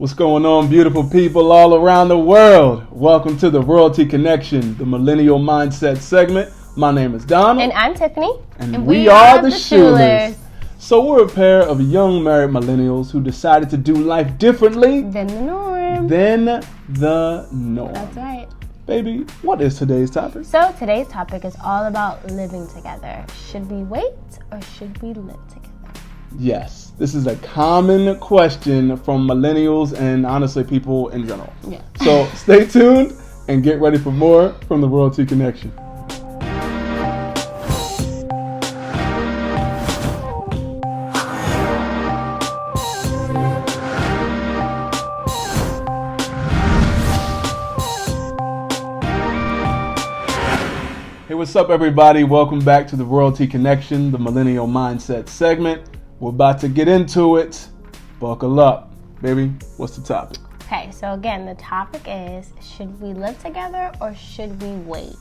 What's going on, beautiful people all around the world? Welcome to the Royalty Connection, the Millennial Mindset segment. My name is Donald. And I'm Tiffany. And we are the Schulers. So we're a pair of young married millennials who decided to do life differently than the norm. That's right. Baby, what is today's topic? So today's topic is all about living together. Should we wait or should we live together? Yes, this is a common question from millennials and honestly people in general. Yeah. So stay tuned and get ready for more from the Royalty Connection. Hey, what's up, everybody? Welcome back to the Royalty Connection, the Millennial Mindset segment. We're about to get into it. Buckle up. Baby, what's the topic? Okay, so again, the topic is, should we live together or should we wait?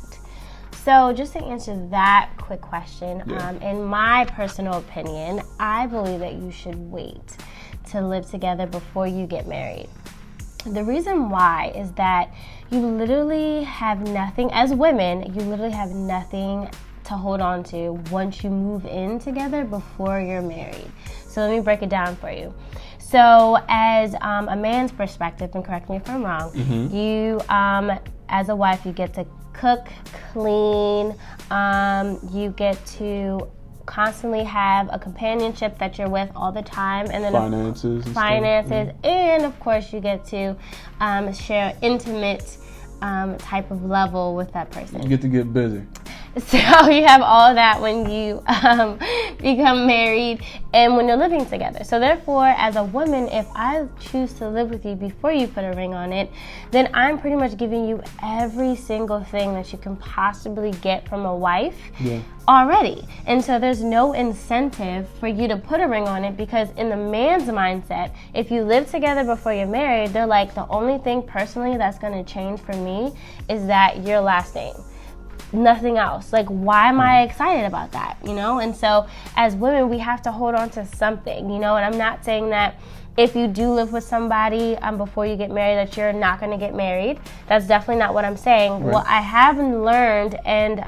So just to answer that quick question, in my personal opinion, I believe that you should wait to live together before you get married. The reason why is that you literally have nothing, as women, you literally have nothing to hold on to once you move in together before you're married. So let me break it down for you. So as a man's perspective, and correct me if I'm wrong, you as a wife, you get to cook, clean, you get to constantly have a companionship that you're with all the time, and then finances, and of course you get to share intimate type of level with that person. You get to get busy. So you have all of that when you become married and when you're living together. So therefore, as a woman, if I choose to live with you before you put a ring on it, then I'm pretty much giving you every single thing that you can possibly get from a wife already. And so there's no incentive for you to put a ring on it, because in the man's mindset, if you live together before you're married, they're like, the only thing personally that's going to change for me is that your last name. Nothing else. Like, why am I excited about that? You know? And so as women, we have to hold on to something, you know? And I'm not saying that if you do live with somebody before you get married that you're not going to get married. That's definitely not what I'm saying. Right. What I have learned, and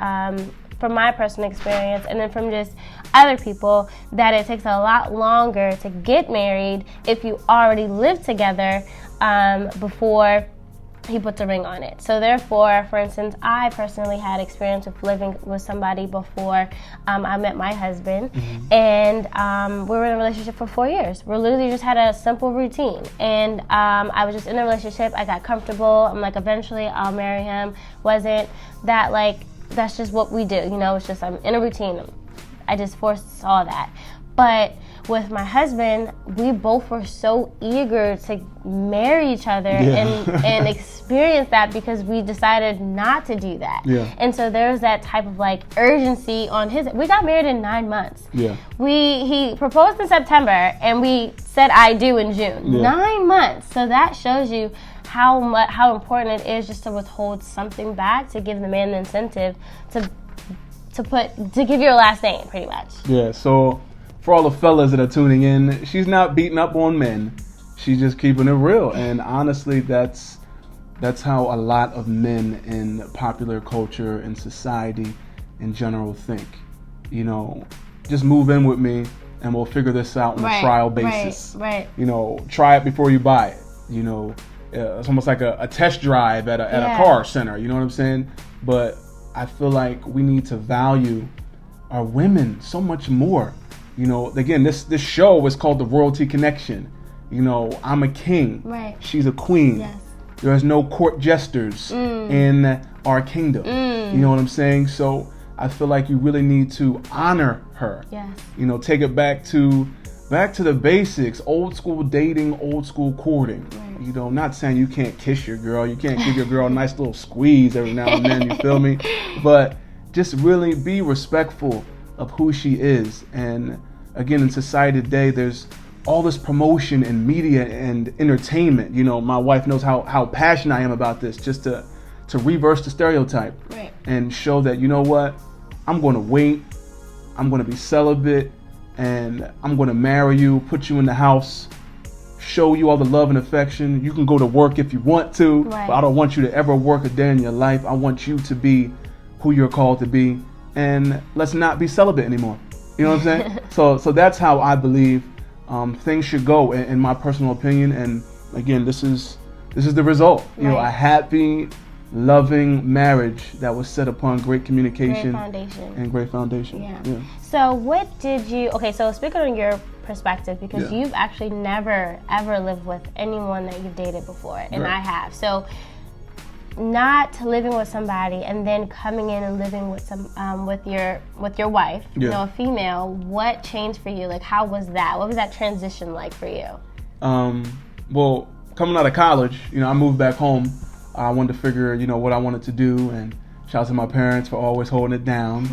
from my personal experience and then from just other people, that it takes a lot longer to get married if you already live together before he puts a ring on it. So therefore, for instance, I personally had experience with living with somebody before I met my husband, and we were in a relationship for 4 years. We literally just had a simple routine, and I was just in a relationship. I got comfortable. I'm like, eventually I'll marry him. Wasn't that like, that's just what we do, you know? It's just, I'm in a routine. I just foresaw that. But with my husband, we both were so eager to marry each other and experience that, because we decided not to do that. And so there's that type of like urgency on his. We got married in 9 months. He proposed in September and we said I do in June. 9 months. So that shows you how important it is just to withhold something back, to give the man the incentive to give your last name, pretty much. So for all the fellas that are tuning in, she's not beating up on men. She's just keeping it real. And honestly, that's how a lot of men in popular culture and society in general think. You know, just move in with me and we'll figure this out on a trial basis. Right. You know, try it before you buy it. You know, it's almost like a test drive at a car center. You know what I'm saying? But I feel like we need to value our women so much more. You know, again, this show is called the Royalty Connection. You know, I'm a king. Right. She's a queen. Yes. There's no court jesters in our kingdom. You know what I'm saying? So I feel like you really need to honor her. Yes. You know, take it back to the basics, old school dating, old school courting. Right. You know, not saying you can't kiss your girl, you can't give your girl a nice little squeeze every now and then, you feel me? But just really be respectful of who she is. And again, in society today, there's all this promotion in media and entertainment. You know, my wife knows how passionate I am about this, just to reverse the stereotype and show that, you know what, I'm going to wait, I'm going to be celibate, and I'm going to marry you, put you in the house show you all the love and affection. You can go to work if you want to, Right. but I don't want you to ever work a day in your life. I want you to be who you're called to be, and let's not be celibate anymore. You know what I'm saying? So that's how I believe things should go, in my personal opinion. And again, this is the result. You know, Right. a happy, loving marriage that was set upon great communication and great foundation. Yeah. So what did you, okay, so speaking on your perspective, because Yeah. you've actually never ever lived with anyone that you've dated before, and Right. I have. So not living with somebody and then coming in and living with with your wife, you know, a female, what changed for you? Like, how was that? What was that transition like for you? Well, coming out of college, you know, I moved back home. I wanted to figure, you know, what I wanted to do, and shout out to my parents for always holding it down.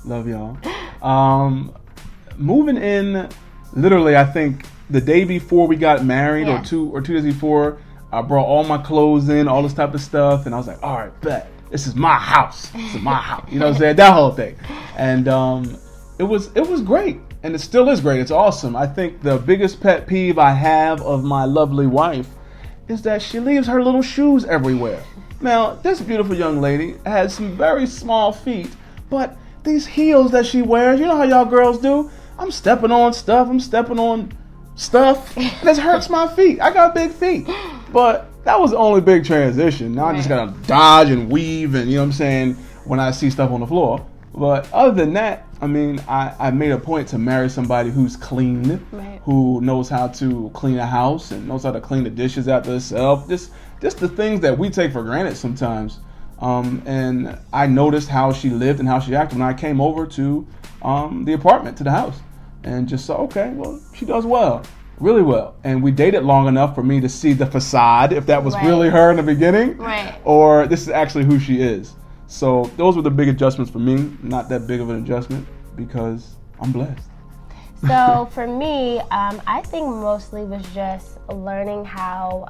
Love y'all. Moving in, literally, I think the day before we got married, Yeah. or two days before, I brought all my clothes in, all this type of stuff, and I was like, all right, bet. This is my house. This is my house. You know what I'm saying? That whole thing. And it was great. And it still is great. It's awesome. I think the biggest pet peeve I have of my lovely wife is that she leaves her little shoes everywhere. Now, this beautiful young lady has some very small feet, but these heels that she wears, you know how y'all girls do? I'm stepping on stuff, and this hurts my feet. I got big feet. But that was the only big transition. Now I just gotta dodge and weave, and you know what I'm saying, when I see stuff on the floor. But other than that, I mean, I made a point to marry somebody who's clean, who knows how to clean a house and knows how to clean the dishes after herself. Just the things that we take for granted sometimes. And I noticed how she lived and how she acted when I came over to the apartment, to the house, and just saw, okay, well, she does well, really well. And we dated long enough for me to see the facade, if that was really her in the beginning, or this is actually who she is. So those were the big adjustments for me. Not that big of an adjustment because I'm blessed. So for me, I think mostly was just learning how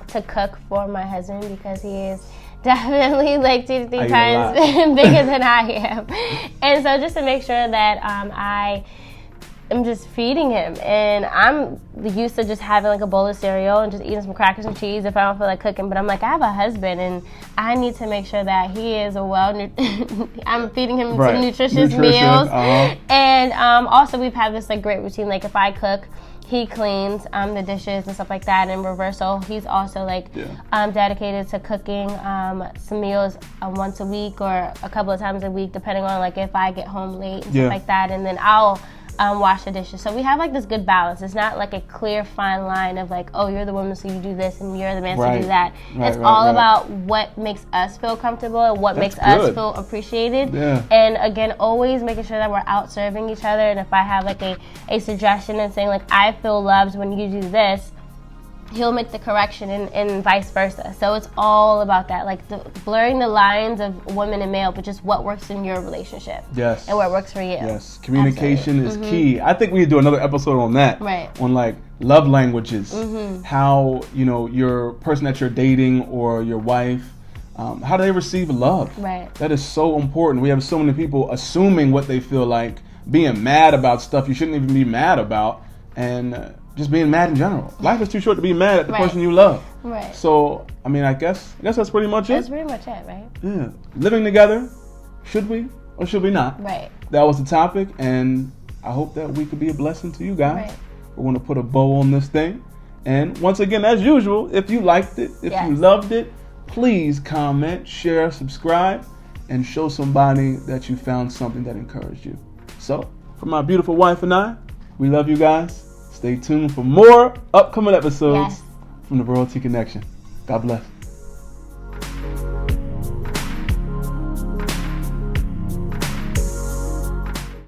to cook for my husband, because he is definitely like 2 to 3 times bigger than I am. And so just to make sure that I'm just feeding him, and I'm used to just having like a bowl of cereal and just eating some crackers and cheese if I don't feel like cooking. But I'm like, I have a husband, and I need to make sure that he is I'm feeding him some nutritious meals. And also we've had this like great routine. Like if I cook, he cleans the dishes and stuff like that. In reverse, so he's also like dedicated to cooking some meals once a week or a couple of times a week, depending on like if I get home late and stuff like that. And then I'll wash the dishes. So we have like this good balance. It's not like a clear fine line of like, oh, you're the woman, so you do this, and you're the man, so you do that. It's all about what makes us feel comfortable and what makes us feel appreciated. And again, always making sure that we're out serving each other. And if I have like a suggestion and saying like, I feel loved when you do this, he'll make the correction, and vice versa. So it's all about that, like blurring the lines of woman and male, but just what works in your relationship. Yes. And what works for you. Yes. Communication is key. I think we need to do another episode on that. On like love languages. How, you know, your person that you're dating or your wife, how do they receive love? That is so important. We have so many people assuming what they feel like, being mad about stuff you shouldn't even be mad about, and just being mad in general. Life is too short to be mad at the person you love. So, I mean, I guess that's pretty much it. That's pretty much it, right? Yeah. Living together, should we or should we not? That was the topic, and I hope that we could be a blessing to you guys. We're going to put a bow on this thing. And once again, as usual, if you liked it, if you loved it, please comment, share, subscribe, and show somebody that you found something that encouraged you. So, for my beautiful wife and I, we love you guys. Stay tuned for more upcoming episodes from the Royalty Connection. God bless.